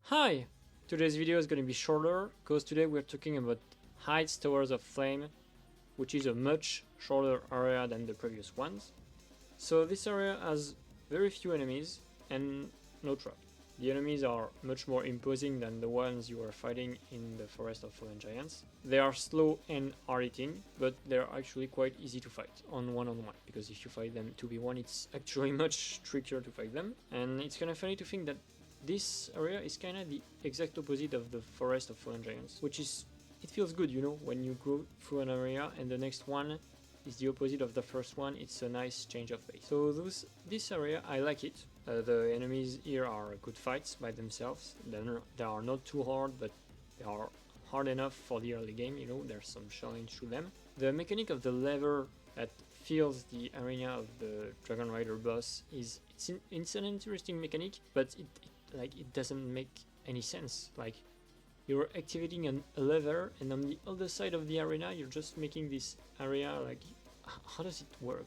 Hi! Today's video is going to be shorter because today we're talking about Heide's Towers of Flame, which is a much shorter area than the previous ones. So this area has very few enemies and no trap. The enemies are much more imposing than the ones you are fighting in the Forest of Fallen Giants. They are slow and hard-hitting, but they're actually quite easy to fight on one-on-one, because if you fight them 2v1 it's actually much trickier to fight them, and it's kinda funny to think that this area is kinda the exact opposite of the Forest of Fallen Giants, which is, it feels good, you know, when you go through an area and the next one is the opposite of the first one. It's a nice change of pace. So this area, I like it. The enemies here are good fights by themselves. They are not too hard, but they are hard enough for the early game, you know, there's some challenge to them. The mechanic of the lever that fills the arena of the Dragonrider boss it's an interesting mechanic, but it doesn't make any sense. Like, you're activating a lever, and on the other side of the arena you're just making this area, like, how does it work?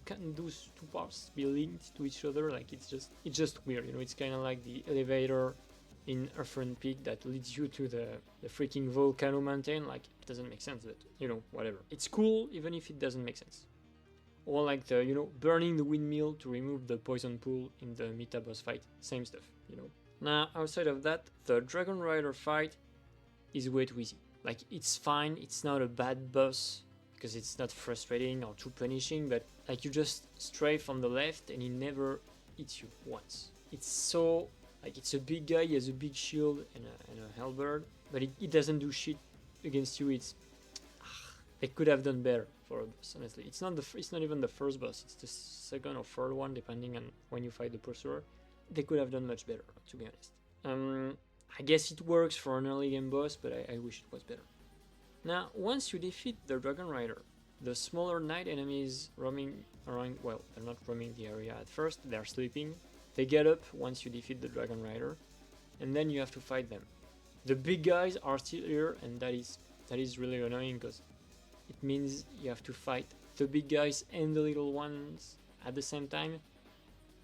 Can those two parts be linked to each other? Like, it's just weird, you know. It's kind of like the elevator in Earthfront Peak that leads you to the freaking volcano mountain. Like, it doesn't make sense, but you know, whatever. It's cool even if it doesn't make sense. Or like the, you know, burning the windmill to remove the poison pool in the Meta boss fight. Same stuff, you know. Now, outside of that, the Dragonrider fight is way too easy. Like, it's fine, it's not a bad boss, because it's not frustrating or too punishing, but like, you just strafe on the left and he never hits you once. It's so, like, it's a big guy, he has a big shield and a halberd, but it doesn't do shit against you. They could have done better for a boss, honestly. It's not even the first boss, it's the second or third one, depending on when you fight the Pursuer. They could have done much better, to be honest. I guess it works for an early game boss, but I wish it was better. Now, once you defeat the Dragonrider, the smaller night enemies roaming around, well, they're not roaming the area at first, they're sleeping. They get up once you defeat the Dragonrider, and then you have to fight them. The big guys are still here, and that is really annoying, because it means you have to fight the big guys and the little ones at the same time.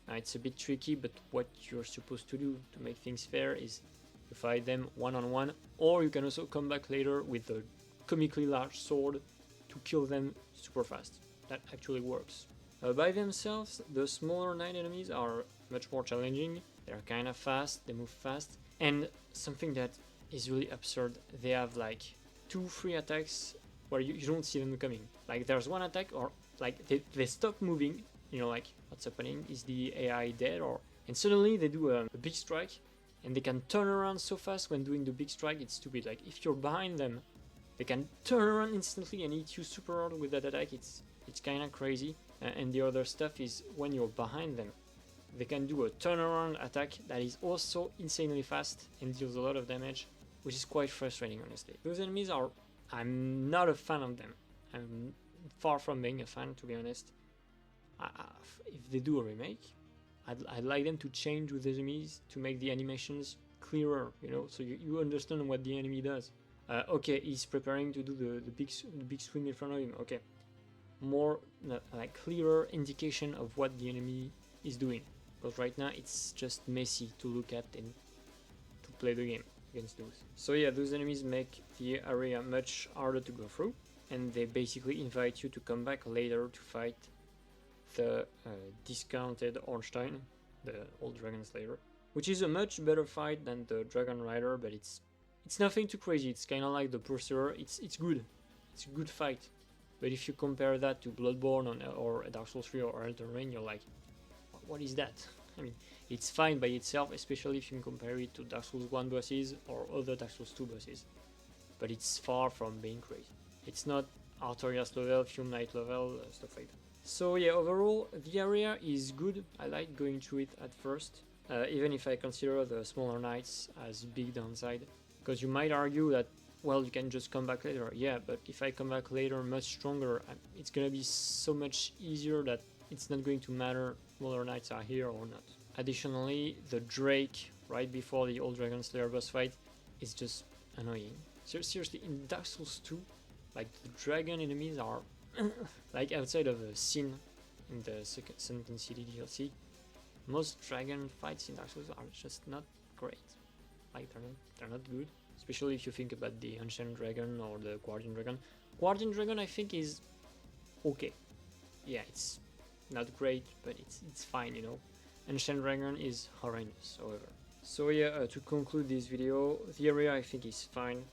It's a bit tricky, but what you're supposed to do to make things fair is to fight them one-on-one, or you can also come back later with a comically large sword to kill them super fast. That actually works. By themselves, the smaller night enemies are much more challenging. They're kind of fast, they move fast, and something that is really absurd, they have like 2-3 attacks where you don't see them coming. Like, there's one attack, or like they stop moving, you know, like, what's happening? Is the AI dead? And suddenly they do a big strike, and they can turn around so fast when doing the big strike, it's stupid. Like, if you're behind them, they can turn around instantly and hit you super hard with that attack. It's kinda crazy. And the other stuff is, when you're behind them, they can do a turnaround attack that is also insanely fast and deals a lot of damage, which is quite frustrating, honestly. Those enemies are... I'm not a fan of them. I'm far from being a fan, to be honest. If they do a remake, I'd like them to change with the enemies to make the animations clearer, you know, so you understand what the enemy does. Okay, he's preparing to do the big swing in front of him. Okay, more like clearer indication of what the enemy is doing, because right now it's just messy to look at and to play the game against those. So yeah, those enemies make the area much harder to go through, and they basically invite you to come back later to fight the discounted Ornstein, the old Dragon Slayer, which is a much better fight than the Dragonrider, but it's nothing too crazy. It's kind of like the Pursuer. It's good. It's a good fight. But if you compare that to Bloodborne or Dark Souls 3 or Elden Ring, you're like, what is that? I mean, it's fine by itself, especially if you compare it to Dark Souls 1 bosses or other Dark Souls 2 bosses. But it's far from being crazy. It's not Artorias level, Fume Knight level, stuff like that. So yeah, overall, the area is good. I like going through it at first, even if I consider the smaller knights as big downside. Because you might argue that, well, you can just come back later. Yeah, but if I come back later much stronger, it's gonna be so much easier that it's not going to matter smaller knights are here or not. Additionally, the Drake right before the old Dragon Slayer boss fight is just annoying. Seriously, in Dark Souls 2, like, the dragon enemies are like, outside of a scene in the Sunken City DLC, most dragon fights in Dark Souls are just not great. like, they're not good. Especially if you think about the Ancient Dragon or the Guardian Dragon. Guardian Dragon I think is okay. Yeah, it's not great, but it's fine, you know. Ancient Dragon is horrendous, however. So yeah, to conclude this video, the area I think is fine.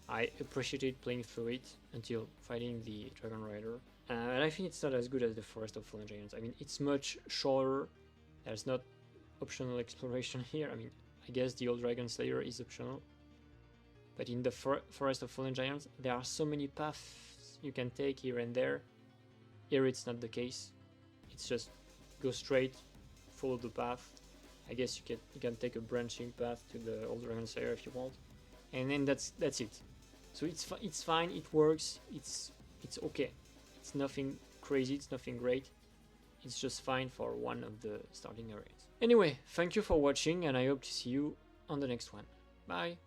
I appreciated playing through it until fighting the Dragonrider. And I think it's not as good as the Forest of Fallen Giants. I mean, it's much shorter. There's not optional exploration here. I mean, I guess the Old Dragon Slayer is optional. But in the Forest of Fallen Giants, there are so many paths you can take here and there. Here it's not the case. It's just go straight, follow the path. I guess you can take a branching path to the Old Dragon Slayer if you want. And then that's it. So it's fine, it works, it's okay. It's nothing crazy, it's nothing great. It's just fine for one of the starting areas. Anyway, thank you for watching and I hope to see you on the next one. Bye!